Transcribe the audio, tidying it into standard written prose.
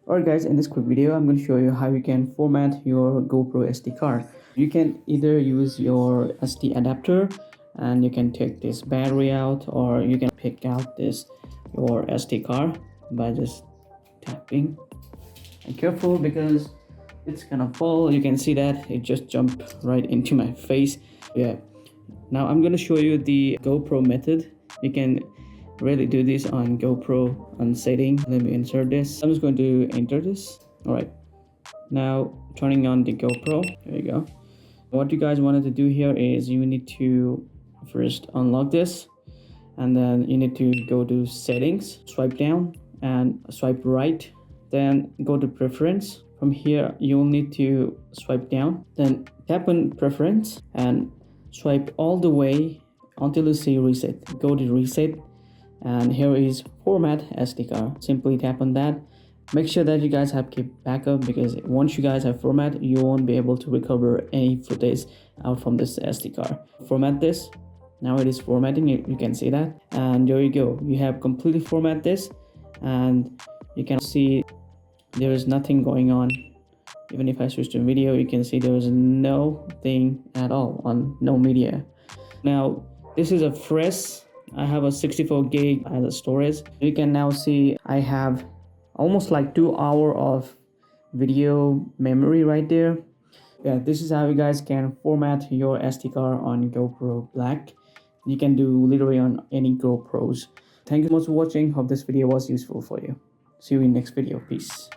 Alright guys, in this quick video I'm going to show you how you can format your GoPro SD card. You can either use your SD adapter and you can take this battery out, or you can pick out this your SD card by just tapping. And careful because it's gonna fall. You can see that it just jumped right into my face. Yeah, now I'm gonna show you the GoPro method. You can really do this on GoPro on setting. Let me insert this. I'm just going to enter this. All right, now turning on the GoPro. There you go. What you guys wanted to do here is you need to first unlock this, and then you need to go to settings, swipe down and swipe right, then go to preference. From here you'll need to swipe down, then tap on preference and swipe all the way until you see reset. Go to reset, and here is format SD card. Simply tap on that. Make sure that you guys have keep backup, because once you guys have format, you won't be able to recover any footage out from this SD card. Format this. Now it is formatting. You can see that, and there you go. You have completely format this, and you can see there is nothing going on. Even if I switch to video, you can see there is no thing at all on no media. Now this is a fresh. I have a 64 gig as a storage. You can now see I have almost like 2 hours of video memory right there. Yeah, this is how you guys can format your SD card on GoPro Black. You can do literally on any GoPros. Thank you so much for watching. Hope this video was useful for you. See you in next video. Peace.